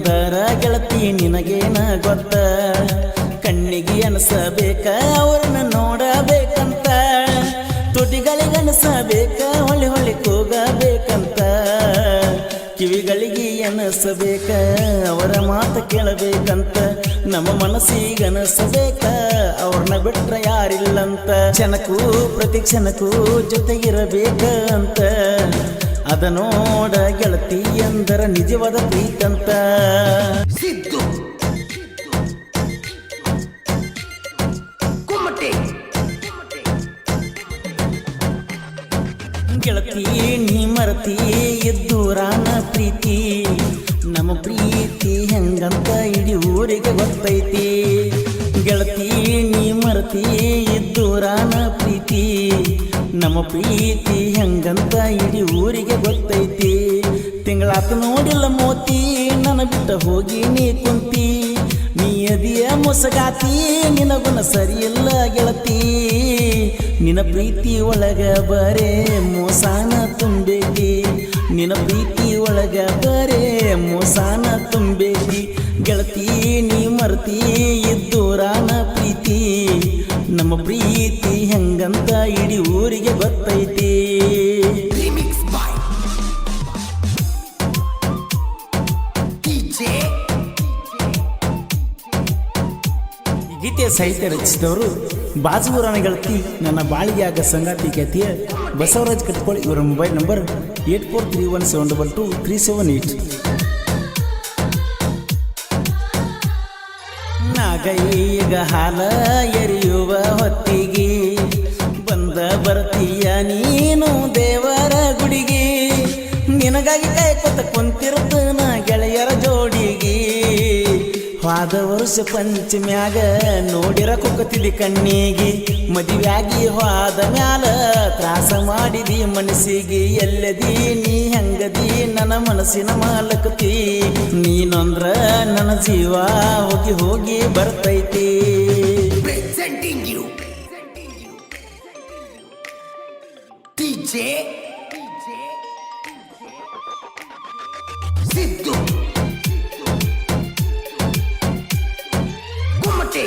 ಎಂದರ ಗೆಳತಿ ನಿನಗೇನ ಗೊತ್ತ ಕಣ್ಣಿಗೆ ಅನಸಬೇಕ ಅವ್ರನ್ನ ನೋಡಬೇಕಂತ ತುಟಿಗಳಿಗನಸಬೇಕ ಹೊಳಿ ಹೊಳಿ ಕೂಗಬೇಕಂತ ಕಿವಿಗಳಿಗೆ ಅನಸಬೇಕ ಅವರ ಮಾತು ಕೇಳಬೇಕಂತ ನಮ್ಮ ಮನಸ್ಸಿಗನಸಬೇಕ ಅವ್ರನ್ನ ಬಿಟ್ರ ಯಾರಿಲ್ಲಂತ ಕ್ಷಣಕ್ಕೂ ಪ್ರತಿ ಕ್ಷಣಕ್ಕೂ ಜೊತೆಗಿರಬೇಕ ಅಂತ ಅದ ನೋಡ ಗೆಳತಿ ಎಂದರ ನಿಜವಾದ ಪ್ರೀತಂತ ಸಿದ್ದು ಕುಮ್ಮಟೆ ಗೆಳತಿ ನೀ ಮರತಿ ಎದ್ದೂರಾನ ಪ್ರೀತಿ ನಮ್ಮ ಪ್ರೀತಿ ಹೆಂಗಂತ ಇಡೀ ಊರಿಗೆ ಗೊತ್ತೈತಿ ಗೆಳತಿ ನೀ ಮರತಿ ಎದ್ದೂರಾನ ಪ್ರೀತಿ ನಮ್ಮ ಪ್ರೀತಿ ಹೆಂಗಂತ ಇಡೀ ಊರಿಗೆ ಗೊತ್ತೈತಿ ತಿಂಗಳಾತ ನೋಡಿಲ್ಲ ಮೋತಿ ನನ್ನ ಬಿಟ್ಟ ಹೋಗಿ ನೀ ಕುಂತಿ ನೀ ಅದಿಯ ಮೊಸಗಾತಿ ನಿನಗುಣ ಸರಿಯಿಲ್ಲ ಗೆಳತಿ ನಿನ್ನ ಪ್ರೀತಿ ಒಳಗ ಬರೇ ಮೋಸಾನ ತುಂಬೈತಿ ನಿನ್ನ ಪ್ರೀತಿ ಒಳಗ ಬರೇ ಮೋಸಾನ ತುಂಬೈತಿ ಗೆಳತಿ ನೀ ಮರ್ತಿ ಇದ್ದೂರಾನ ಪ್ರೀತಿ ನಮ್ಮ ಪ್ರೀತಿ ಹೆಂಗಂತ ಇಡೀ ಊರಿಗೆ ಗೊತ್ತೈತಿ ರಿಮಿಕ್ಸ್ ಬಾಯ್ ಡಿಜೆ ಈ ಗೀತೆಯ ಸಾಹಿತ್ಯ ರಚಿಸಿದವರು ಬಾಜೂರಾನ ಗೆಳತಿ ನನ್ನ ಬಾಳಿಗೆ ಆಗ ಸಂಗಾತಿ ಖ್ಯಾತಿಯ ಬಸವರಾಜ್ ಕಟ್ಕೋಳಿ ಇವರ ಮೊಬೈಲ್ ನಂಬರ್ 8431722378 ನಾಗೈಗ ಹಾಲ ಎರಿಯುವ ಹೊತ್ತಿಗೆ ಬಂದ ಬರ್ತೀಯ ನೀನು ದೇವರ ಗುಡಿಗೆ ನಿನಗಾಗಿ ಕಾಯ್ಕೊತ ಕುಂತಿರ್ತನ ಗೆಳೆಯರ ಜೋಡಿಗೆ ಹೋದ ವರ್ಷ ಪಂಚಮ್ಯಾಗ ನೋಡಿರ ಕುಕ್ಕತಿದಿ ಕಣ್ಣಿಗೆ ಮದುವೆಯಾಗಿ ಹೋದ ಮ್ಯಾಲ ತ್ರಾಸ ಮಾಡಿದಿ ಮನಸ್ಸಿಗೆ ಎಲ್ಲದಿ ನೀ ಹೆಂಗದಿ ನನ್ನ ಮನಸ್ಸಿನ ಮಾಲಕತಿ ನೀನೊಂದ್ರ ನನ್ನ ಜೀವ ಹೋಗಿ ಹೋಗಿ ಬರ್ತೈತಿ presenting you DJ Siddu Kummate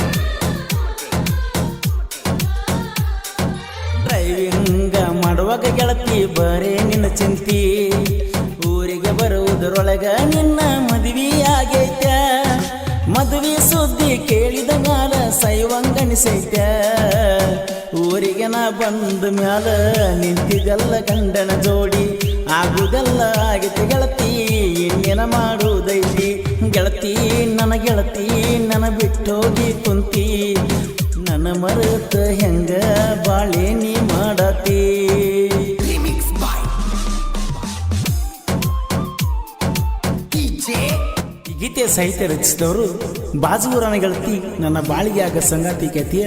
driving ಮಾಡುವಾಗ ಗೆಳತಿ ಬರೇ ನಿನ್ನ ಚಿಂತಿ ಊರಿಗೆ ಬರುವುದರೊಳಗ ನಿನ್ನ ಮದುವೆ ಆಗೈತ ಮದುವೆ ಸುದ್ದಿ ಕೇಳಿದ ಮ್ಯಾಲ ಸೈವಂಗನಿಸೈತ ಊರಿಗೆ ನಾ ಬಂದ ಮ್ಯಾಲ ನಿಂತಿದೆಲ್ಲ ಗಂಡನ ಜೋಡಿ ಆಗುದೆಲ್ಲ ಆಗೈತಿ ಗೆಳತಿ ಇನ್ನೇನ ಮಾಡುವುದೈತಿ ಗೆಳತಿ ನನ್ನ ಬಿಟ್ಟೋಗಿ ಕುಂತಿ ನನ್ನ ಮರೆತ ಹೆಂಗ ಬಾಳೆ ನೀ ಮಾಡತಿ ರಿಮಿಕ್ಸ್ ಬಾಯ್ ಡಿಜೆ ಈ ಗೀತೆಯ ಸಾಹಿತ್ಯ ರಚಿಸಿದವರು ಬಾಜೂರಾನ ಗೆಳತಿ ನನ್ನ ಬಾಳಿಗೆ ಆಗ ಸಂಗಾತಿ ಖ್ಯಾತಿಯ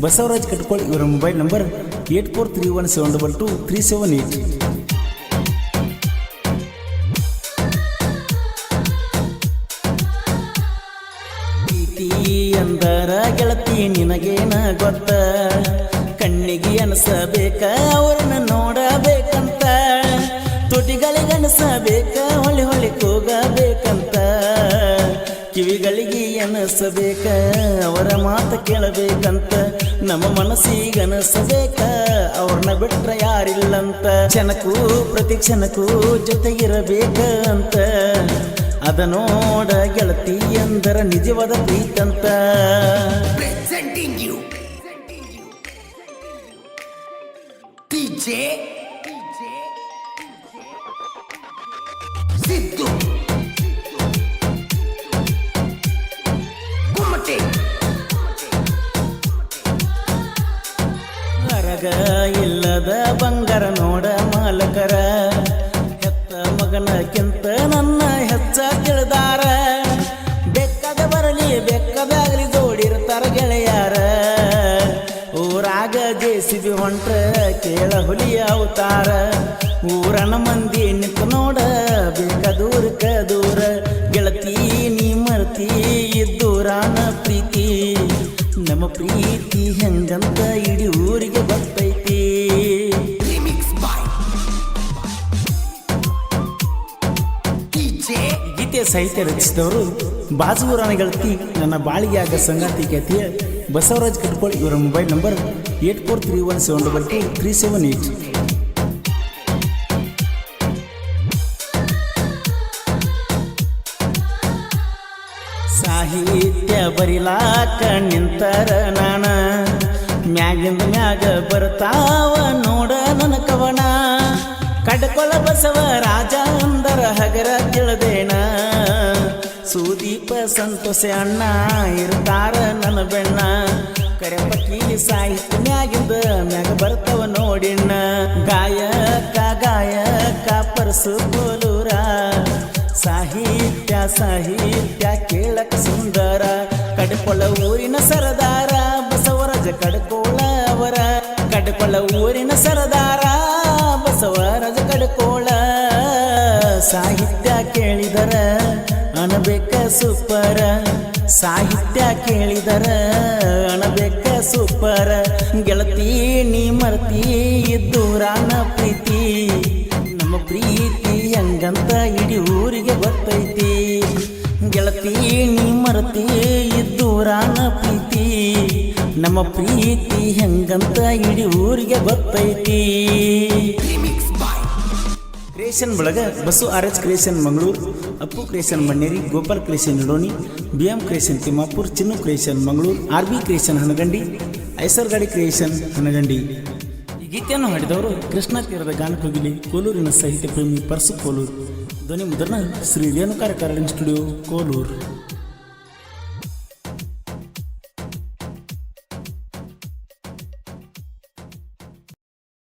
ಬಸವರಾಜ್ ಕಟ್ಕೋಳಿ ಇವರ ಮೊಬೈಲ್ ನಂಬರ್ 8431722378 ಎಂದರ ಗೆಳತಿ ನಿನಗೇನ ಗೊತ್ತ ಕಣ್ಣಿಗೆ ಅನಸಬೇಕ ಅವ್ರನ್ನ ನೋಡಬೇಕಂತ ತುಟಿಗಳಿಗನಸಬೇಕ ಹೊಳಿ ಹೊಳಿ ಕೂಗಬೇಕಂತ ಕಿವಿಗಳಿಗೆ ಅನಸಬೇಕ ಅವರ ಮಾತು ಕೇಳಬೇಕಂತ ನಮ್ಮ ಮನಸ್ಸಿಗನಸಬೇಕ ಅವ್ರನ್ನ ಬಿಟ್ರ ಯಾರಿಲ್ಲಂತ ಕ್ಷಣಕ್ಕೂ ಪ್ರತಿ ಕ್ಷಣಕ್ಕೂ ಜೊತೆಗಿರಬೇಕ ಅಂತ ಅದ ನೋಡ ಗೆಳತಿ ಎಂದರ ನಿಜವಾದ ಪ್ರೀತಂತ ಪ್ರೆಸೆಂಟಿಂಗ್ ಯು ಡಿಜೆ ಸಿದ್ದು ಕುಮ್ಮಟೆ ಹೊರಗ ಇಲ್ಲದ ಬಂಗಾರ ನೋಡ ಮಾಲಕರ ಹೆತ್ತ ಮಗನಕ್ಕಿಂತ ನನ್ನ ಹೆಚ್ಚ ತಿಳಿದಾರ ಬೆಕ್ಕದ ಬರಲಿ ಬೆಕ್ಕದಾಗಲಿ ಜೋಡಿರ್ತಾರ ಗೆಳೆಯಾರ ಊರಾಗ ಜೇಸಿಬಿ ಹೊಂಟ್ರ ಕೇಳ ಹುಲಿ ಅವತಾರ ಊರನ ಮಂದಿ ನಿಂತು ನೋಡ ಬೇಕದೂರಕ ದೂರ ಗೆಳತಿ ನೀ ಮರ್ತಿ ಇದ್ದೂರಾನ ಪ್ರೀತಿ ನಮ್ಮ ಪ್ರೀತಿ ಹೆಂಗಂತ ಇಡೀ ಊರಿಗೆ ಬರ್ತೈತಿ ಗೀತೆಯ ಸಾಹಿತ್ಯ ರಚಿಸಿದವರು ಬಾಜೂರಾಣಿ ಗೆಳತಿ ನನ್ನ ಬಾಳಿಗೆ ಆಗ ಸಂಗಾತಿ ಖ್ಯಾತಿಯ ಬಸವರಾಜ್ ಕಟ್ಕೋಳ್. ಇವರ ಮೊಬೈಲ್ ನಂಬರ್ 8431722378. ಸಾಹಿತ್ಯ ಬರಿಲಾಕ ನಿಂತರ ನಾನ ಮ್ಯಾಗಿಂದ ಮ್ಯಾಗ ಬರ್ತಾವ ನೋಡ ನನ್ನ ಕವನ. ಕಡ್ಕೊಳ ಬಸವ ರಾಜ ಅಂದರ ಹಗರ ತಿಳದೇನ, ಸುದೀಪ ಸಂತೋಷ ಅಣ್ಣ ಇರ್ತಾರ ನನ್ನ ಬೆಣ್ಣ. ಕರೆಪಕ್ಕಿ ಸಾಹಿತ್ಯ ಮ್ಯಾಗಿಂದ ಮ್ಯಾಗ ಬರ್ತಾವ ನೋಡಿಣ್ಣ. ಗಾಯಕ ಪರಸು ಕೋಲೂರ, ಸಾಹಿತ್ಯ ಸಾಹಿತ್ಯ ಕೇಳಕ ಸುಂದರ. ಕಡ್ಕೊಳ ಊರಿನ ಸರದಾರ ಬಸವರಾಜ ಕಡ್ಕೋಳ ಅವರ. ಕಡ್ಕೊಳ ಊರಿನ ಸರದಾರ ಬಸವರಾಜ ಕಡ್ಕೋಳ. ಸಾಹಿತ್ಯ ಕೇಳಿದರ ಅನಬೇಕ ಸೂಪರ, ಸಾಹಿತ್ಯ ಕೇಳಿದರ ಅನಬೇಕ ಸೂಪರ. ಗೆಳತಿ ನೀ ಮರ್ತಿ ಇದ್ದೂರಾನ ಪ್ರೀತಿ, ನಮ್ಮ ಪ್ರೀತಿ ಹೆಂಗಂತ ಇಡೀ ಊರಿಗೆ ಗೊತ್ತೈತಿ. ಗೆಳತಿ ನೀ ಮರ್ತಿ ಇದ್ದೂರಾನ ಪ್ರೀತಿ, ನಮ್ಮ ಪ್ರೀತಿ ಹೆಂಗಂತ ಇಡೀ ಊರಿಗೆ ಗೊತ್ತೈತಿ. Remix by ಕ್ರಿಯೇಷನ್ ಬಳಗ Basu RH creation Mangaluru, Appu creation Manneri, Gopal creation Idoni, BM creation Timmapur, Chinnu creation Mangaluru, RB creation Hanagandi, ಐಸರ್ಗಾಡಿ ಕ್ರಿಯೇಷನ್ ಹನಗಂಡಿ. ಈ ಗೀತೆಯನ್ನು ಹಾಡಿದವರು ಕೃಷ್ಣ ತೀರದ ಗಾನಕೋಗಿಲಿ ಕೋಲೂರಿನ ಸಾಹಿತ್ಯ ಪ್ರೇಮಿ ಪರಸು ಕೋಲೂರು. ಧ್ವನಿ ಮುದ್ರಣ ಶ್ರೀ ರೇಣುಕಾರ ಕಾರಣ ಸ್ಟುಡಿಯೋ ಕೋಲೂರು.